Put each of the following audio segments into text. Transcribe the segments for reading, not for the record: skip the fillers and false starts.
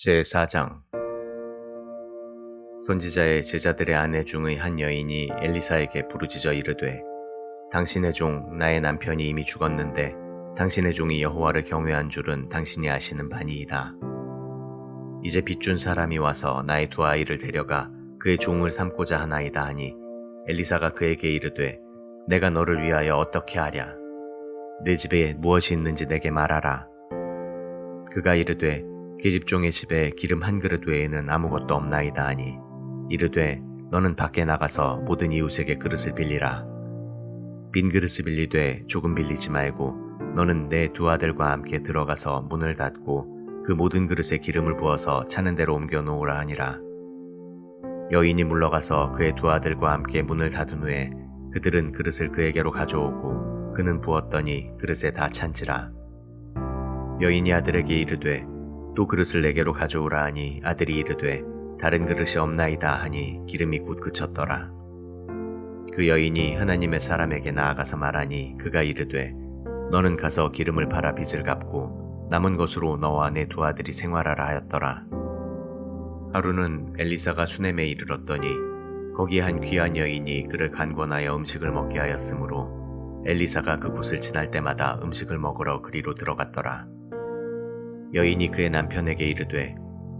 제4장 선지자의 제자들의 아내 중의 한 여인이 엘리사에게 부르짖어 이르되 당신의 종 나의 남편이 이미 죽었는데 당신의 종이 여호와를 경외한 줄은 당신이 아시는 바니이다. 이제 빚준 사람이 와서 나의 두 아이를 데려가 그의 종을 삼고자 하나이다 하니 엘리사가 그에게 이르되 내가 너를 위하여 어떻게 하랴. 내 집에 무엇이 있는지 내게 말하라. 그가 이르되 계집종의 집에 기름 한 그릇 외에는 아무것도 없나이다 하니 이르되 너는 밖에 나가서 모든 이웃에게 그릇을 빌리라. 빈 그릇을 빌리되 조금 빌리지 말고 너는 내 두 아들과 함께 들어가서 문을 닫고 그 모든 그릇에 기름을 부어서 차는 대로 옮겨 놓으라 하니라. 여인이 물러가서 그의 두 아들과 함께 문을 닫은 후에 그들은 그릇을 그에게로 가져오고 그는 부었더니 그릇에 다 찬지라. 여인이 아들에게 이르되 또 그릇을 내게로 가져오라 하니 아들이 이르되 다른 그릇이 없나이다 하니 기름이 곧 그쳤더라. 그 여인이 하나님의 사람에게 나아가서 말하니 그가 이르되 너는 가서 기름을 팔아 빚을 갚고 남은 것으로 너와 내 두 아들이 생활하라 하였더라. 하루는 엘리사가 수넴에 이르렀더니 거기에 한 귀한 여인이 그를 간권하여 음식을 먹게 하였으므로 엘리사가 그곳을 지날 때마다 음식을 먹으러 그리로 들어갔더라. 여인이 그의 남편에게 이르되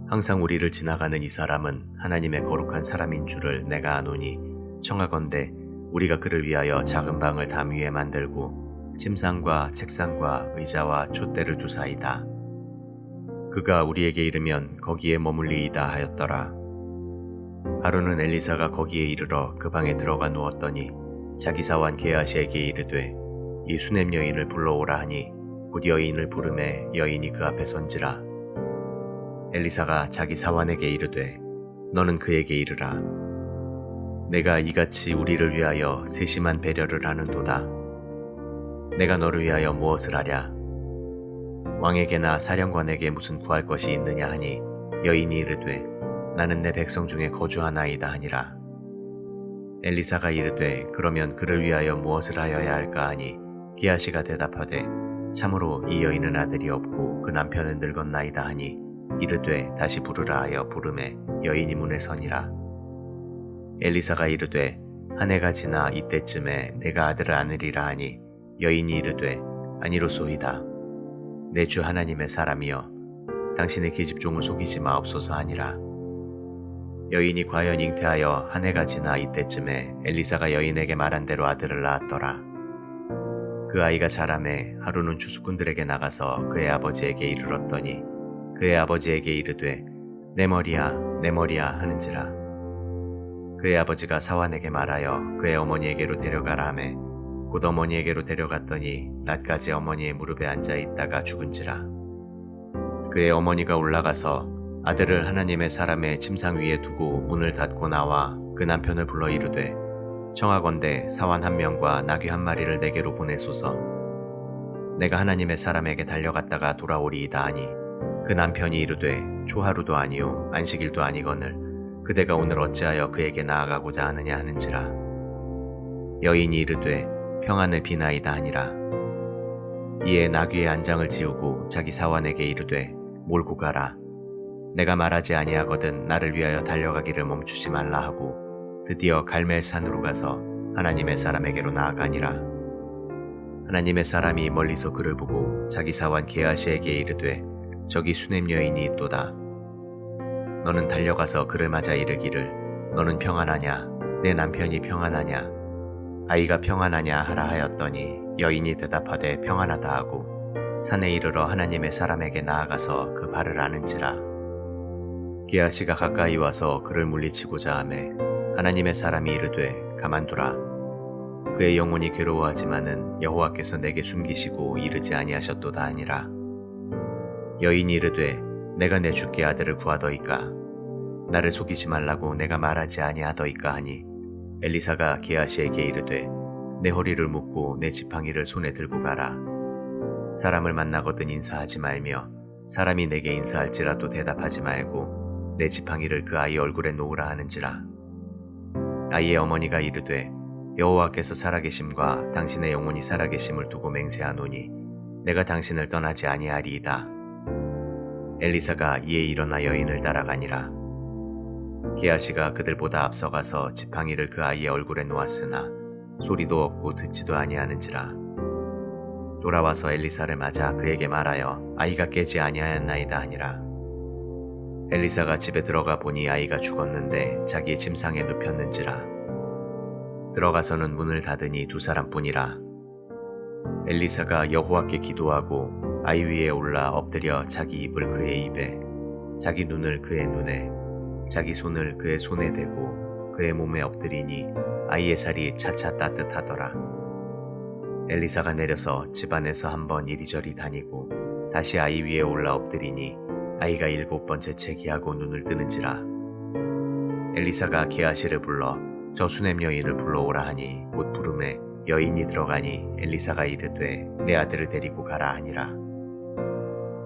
항상 우리를 지나가는 이 사람은 하나님의 거룩한 사람인 줄을 내가 아노니 청하건대 우리가 그를 위하여 작은 방을 담 위에 만들고 침상과 책상과 의자와 촛대를 두사이다. 그가 우리에게 이르면 거기에 머물리이다 하였더라. 하루는 엘리사가 거기에 이르러 그 방에 들어가 누웠더니 자기 사환 게하시에게 이르되 이 수넴 여인을 불러오라 하니 곧 여인을 부르매 여인이 그 앞에 선지라. 엘리사가 자기 사환에게 이르되 너는 그에게 이르라. 내가 이같이 우리를 위하여 세심한 배려를 하는도다. 내가 너를 위하여 무엇을 하랴. 왕에게나 사령관에게 무슨 구할 것이 있느냐 하니 여인이 이르되 나는 내 백성 중에 거주하나이다 하니라. 엘리사가 이르되 그러면 그를 위하여 무엇을 하여야 할까 하니 게하시가 대답하되 참으로 이 여인은 아들이 없고 그 남편은 늙었나이다 하니 이르되 다시 부르라 하여 부르매 여인이 문에 서니라. 엘리사가 이르되 한 해가 지나 이때쯤에 내가 아들을 안으리라 하니 여인이 이르되 아니로소이다. 내 주 하나님의 사람이여 당신의 계집종을 속이지 마옵소서 하니라. 여인이 과연 잉태하여 한 해가 지나 이때쯤에 엘리사가 여인에게 말한 대로 아들을 낳았더라. 그 아이가 자라매 하루는 추수꾼들에게 나가서 그의 아버지에게 이르렀더니 그의 아버지에게 이르되 내 머리야 내 머리야 하는지라. 그의 아버지가 사환에게 말하여 그의 어머니에게로 데려가라 하매 곧 어머니에게로 데려갔더니 낮까지 어머니의 무릎에 앉아 있다가 죽은지라. 그의 어머니가 올라가서 아들을 하나님의 사람의 침상 위에 두고 문을 닫고 나와 그 남편을 불러 이르되 청하건대 사환 한 명과 나귀 한 마리를 내게로 보내소서. 내가 하나님의 사람에게 달려갔다가 돌아오리이다 하니 그 남편이 이르되 초하루도 아니요 안식일도 아니거늘 그대가 오늘 어찌하여 그에게 나아가고자 하느냐 하는지라. 여인이 이르되 평안을 비나이다 하니라. 이에 나귀의 안장을 지우고 자기 사환에게 이르되 몰고 가라. 내가 말하지 아니하거든 나를 위하여 달려가기를 멈추지 말라 하고 드디어 갈멜산으로 가서 하나님의 사람에게로 나아가니라. 하나님의 사람이 멀리서 그를 보고 자기 사환 게하시에게 이르되 저기 수넴 여인이 있도다. 너는 달려가서 그를 맞아 이르기를 너는 평안하냐 내 남편이 평안하냐 아이가 평안하냐 하라 하였더니 여인이 대답하되 평안하다 하고 산에 이르러 하나님의 사람에게 나아가서 그 발을 아는지라. 게하시가 가까이 와서 그를 물리치고자 하매 하나님의 사람이 이르되 가만두라. 그의 영혼이 괴로워하지만은 여호와께서 내게 숨기시고 이르지 아니하셨도다 하니라. 여인이 이르되 내가 내 주께 아들을 구하더이까 나를 속이지 말라고 내가 말하지 아니하더이까 하니 엘리사가 게하시에게 이르되 내 허리를 묶고 내 지팡이를 손에 들고 가라. 사람을 만나거든 인사하지 말며 사람이 내게 인사할지라도 대답하지 말고 내 지팡이를 그 아이 얼굴에 놓으라 하는지라. 아이의 어머니가 이르되 여호와께서 살아계심과 당신의 영혼이 살아계심을 두고 맹세하노니 내가 당신을 떠나지 아니하리이다. 엘리사가 이에 일어나 여인을 따라가니라. 게하시가 그들보다 앞서가서 지팡이를 그 아이의 얼굴에 놓았으나 소리도 없고 듣지도 아니하는지라. 돌아와서 엘리사를 맞아 그에게 말하여 아이가 깨지 아니하였나이다 하니라. 엘리사가 집에 들어가 보니 아이가 죽었는데 자기 침상에 눕혔는지라. 들어가서는 문을 닫으니 두 사람뿐이라. 엘리사가 여호와께 기도하고 아이 위에 올라 엎드려 자기 입을 그의 입에, 자기 눈을 그의 눈에, 자기 손을 그의 손에 대고 그의 몸에 엎드리니 아이의 살이 차차 따뜻하더라. 엘리사가 내려서 집안에서 한번 이리저리 다니고 다시 아이 위에 올라 엎드리니 아이가 7번째 채기하고 눈을 뜨는지라. 엘리사가 게하시를 불러 저 수냄 여인을 불러오라 하니 곧 부름에 여인이 들어가니 엘리사가 이르되 내 아들을 데리고 가라 하니라.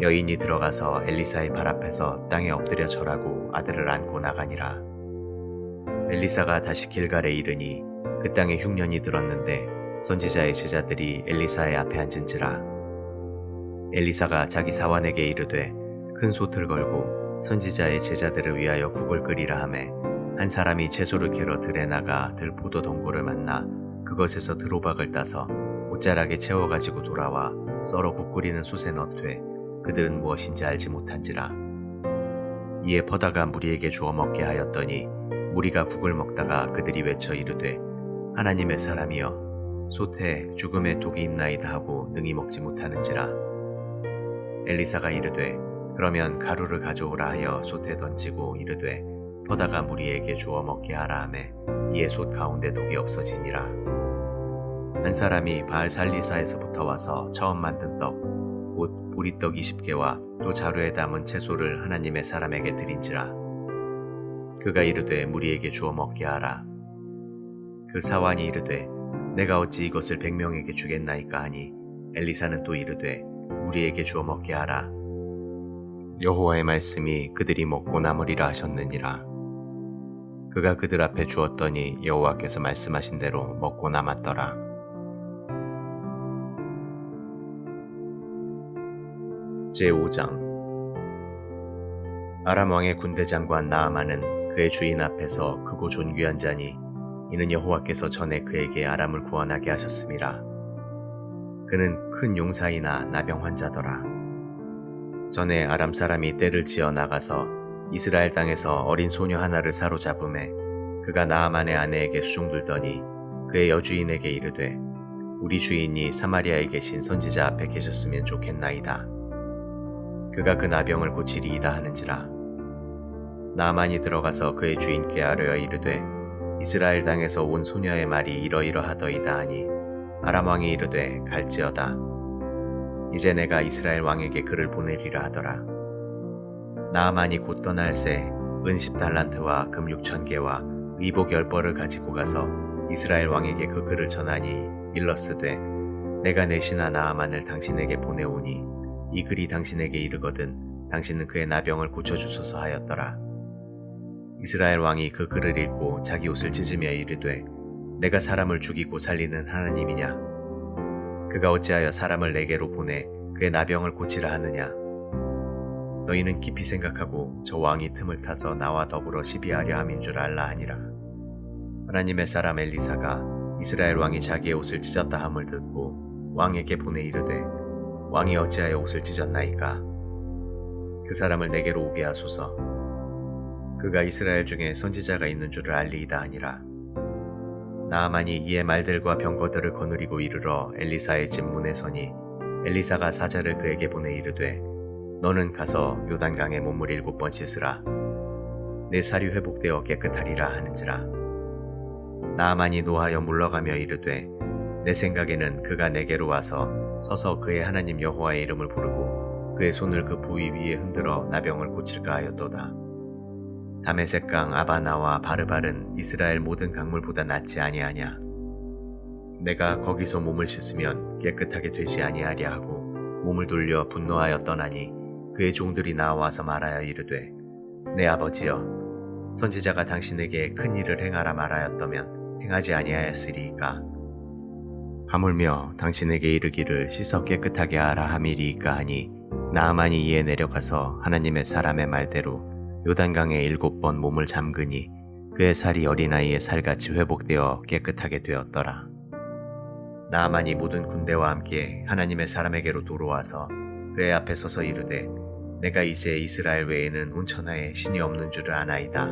여인이 들어가서 엘리사의 발 앞에서 땅에 엎드려 절하고 아들을 안고 나가니라. 엘리사가 다시 길갈에 이르니 그 땅에 흉년이 들었는데 선지자의 제자들이 엘리사의 앞에 앉은지라. 엘리사가 자기 사환에게 이르되 큰 솥을 걸고 선지자의 제자들을 위하여 국을 끓이라 하매 한 사람이 채소를 캐러 들에 나가 들 포도 동굴을 만나 그것에서 들호박을 따서 옷자락에 채워가지고 돌아와 썰어 국 끓이는 솥에 넣되 그들은 무엇인지 알지 못한지라. 이에 퍼다가 무리에게 주어 먹게 하였더니 무리가 국을 먹다가 그들이 외쳐 이르되 하나님의 사람이여 솥에 죽음의 독이 있나이다 하고 능히 먹지 못하는지라. 엘리사가 이르되 그러면 가루를 가져오라 하여 솥에 던지고 이르되 퍼다가 무리에게 주어 먹게 하라 하매 이에 솥 가운데 독이 없어지니라. 한 사람이 바알 살리사에서부터 와서 처음 만든 떡 곧 보리떡 20개와 또 자루에 담은 채소를 하나님의 사람에게 드린지라. 그가 이르되 무리에게 주어 먹게 하라. 그 사환이 이르되 내가 어찌 이것을 100명에게 주겠나이까 하니 엘리사는 또 이르되 무리에게 주어 먹게 하라. 여호와의 말씀이 그들이 먹고 남으리라 하셨느니라. 그가 그들 앞에 주었더니 여호와께서 말씀하신 대로 먹고 남았더라. 제5장. 아람 왕의 군대 장관 나아만은 그의 주인 앞에서 크고 존귀한 자니 이는 여호와께서 전에 그에게 아람을 구원하게 하셨음이라. 그는 큰 용사이나 나병 환자더라. 전에 아람 사람이 떼를 지어 나가서 이스라엘 땅에서 어린 소녀 하나를 사로잡음에 그가 나아만의 아내에게 수종들더니 그의 여주인에게 이르되 우리 주인이 사마리아에 계신 선지자 앞에 계셨으면 좋겠나이다. 그가 그 나병을 고치리이다 하는지라. 나아만이 들어가서 그의 주인께 아뢰어 이르되 이스라엘 땅에서 온 소녀의 말이 이러이러하더이다 하니 아람 왕이 이르되 갈지어다. 이제 내가 이스라엘 왕에게 그를 보내리라 하더라. 나아만이 곧 떠날새 은 10달란트와 금 6,000개와 의복 10벌을 가지고 가서 이스라엘 왕에게 그 글을 전하니 일러스되 내가 내 신하 나아만을 당신에게 보내오니 이 글이 당신에게 이르거든 당신은 그의 나병을 고쳐주소서 하였더라. 이스라엘 왕이 그 글을 읽고 자기 옷을 찢으며 이르되 내가 사람을 죽이고 살리는 하나님이냐? 그가 어찌하여 사람을 내게로 보내 그의 나병을 고치라 하느냐? 너희는 깊이 생각하고 저 왕이 틈을 타서 나와 더불어 시비하려 함인 줄 알라 하니라. 하나님의 사람 엘리사가 이스라엘 왕이 자기의 옷을 찢었다 함을 듣고 왕에게 보내 이르되 왕이 어찌하여 옷을 찢었나이까? 그 사람을 내게로 오게 하소서. 그가 이스라엘 중에 선지자가 있는 줄을 알리이다 하니라. 나아만이 이에 말들과 병거들을 거느리고 이르러 엘리사의 집 문에 서니 엘리사가 사자를 그에게 보내 이르되 너는 가서 요단강에 몸을 7번 씻으라. 내 살이 회복되어 깨끗하리라 하는지라. 나아만이 노하여 물러가며 이르되 내 생각에는 그가 내게로 와서 서서 그의 하나님 여호와의 이름을 부르고 그의 손을 그 부위 위에 흔들어 나병을 고칠까 하였도다. 다메섹강 아바나와 바르발은 이스라엘 모든 강물보다 낫지 아니하냐. 내가 거기서 몸을 씻으면 깨끗하게 되지 아니하랴 하고 몸을 돌려 분노하여 떠나니 그의 종들이 나와서 말하여 이르되 내 아버지여 선지자가 당신에게 큰 일을 행하라 말하였다면 행하지 아니하였으리이까. 하물며 당신에게 이르기를 씻어 깨끗하게 하라 함이리이까 하니 나아만이 이에 내려가서 하나님의 사람의 말대로 요단강에 7번 몸을 잠그니 그의 살이 어린아이의 살같이 회복되어 깨끗하게 되었더라. 나아만이 모든 군대와 함께 하나님의 사람에게로 돌아와서 그의 앞에 서서 이르되 내가 이제 이스라엘 외에는 온 천하에 신이 없는 줄을 아나이다.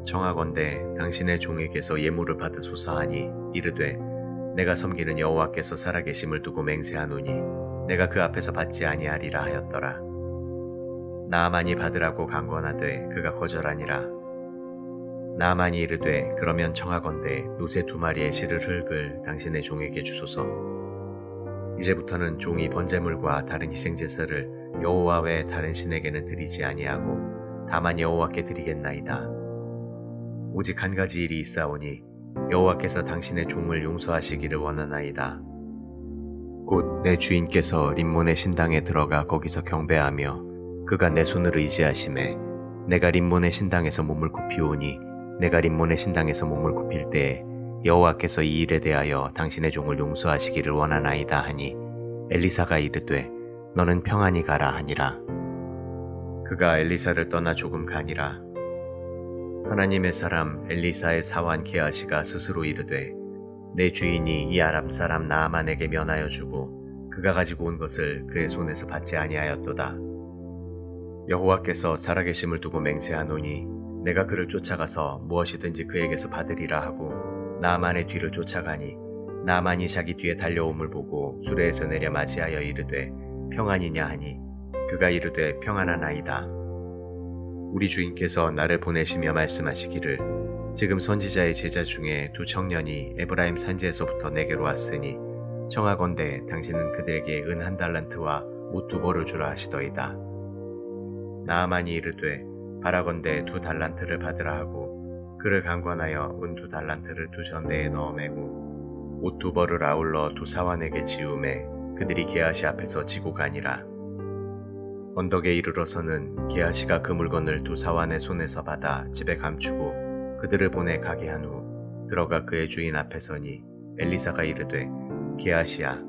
청하건대 당신의 종에게서 예물을 받으소서 하니 이르되 내가 섬기는 여호와께서 살아계심을 두고 맹세하노니 내가 그 앞에서 받지 아니하리라 하였더라. 나아만이 받으라고 강권하되 그가 거절하니라. 나아만이 이르되 그러면 청하건대 노새 2마리의 실을 흙을 당신의 종에게 주소서. 이제부터는 종이 번제물과 다른 희생제사를 여호와 외에 다른 신에게는 드리지 아니하고 다만 여호와께 드리겠나이다. 오직 한 가지 일이 있사오니 여호와께서 당신의 종을 용서하시기를 원하나이다. 곧 내 주인께서 림몬의 신당에 들어가 거기서 경배하며 그가 내 손을 의지하심에 내가 림몬의 신당에서 몸을 굽히오니 내가 림몬의 신당에서 몸을 굽힐 때에 여호와께서 이 일에 대하여 당신의 종을 용서하시기를 원하나이다 하니 엘리사가 이르되 너는 평안히 가라 하니라. 그가 엘리사를 떠나 조금 가니라. 하나님의 사람 엘리사의 사환 게하시가 스스로 이르되 내 주인이 이 아람 사람 나아만에게 면하여 주고 그가 가지고 온 것을 그의 손에서 받지 아니하였도다. 여호와께서 살아계심을 두고 맹세하노니 내가 그를 쫓아가서 무엇이든지 그에게서 받으리라 하고 나아만의 뒤를 쫓아가니 나아만이 자기 뒤에 달려옴을 보고 수레에서 내려 맞이하여 이르되 평안이냐 하니 그가 이르되 평안하나이다. 우리 주인께서 나를 보내시며 말씀하시기를 지금 선지자의 제자 중에 2 청년이 에브라임 산지에서부터 내게로 왔으니 청하건대 당신은 그들에게 은 1달란트와 옷 2벌을 주라 하시더이다. 나아만이 이르되 바라건대 2달란트를 받으라 하고 그를 강권하여 은 2달란트를 2 전대에 넣어 매고 옷 2벌을 아울러 2 사환에게 지우매 그들이 게하시 앞에서 지고 가니라. 언덕에 이르러서는 게하시가 그 물건을 2 사환의 손에서 받아 집에 감추고 그들을 보내 가게 한 후 들어가 그의 주인 앞에 서니 엘리사가 이르되 게하시야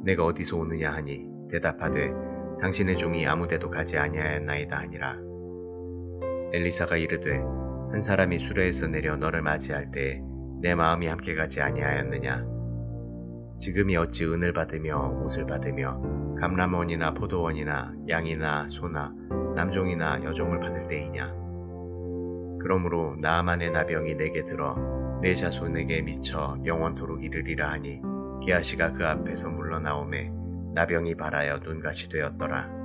내가 어디서 오느냐 하니 대답하되 당신의 종이 아무데도 가지 아니하였나이다 하니라. 엘리사가 이르되 한 사람이 수레에서 내려 너를 맞이할 때에 내 마음이 함께 가지 아니하였느냐. 지금이 어찌 은을 받으며 옷을 받으며 감람원이나 포도원이나 양이나 소나 남종이나 여종을 받을 때이냐. 그러므로 나아만의 나병이 내게 들어 내 자손에게 미쳐 영원토록 이르리라 하니 게하시가 그 앞에서 물러나오매 나병이 발하여 눈같이 되었더라.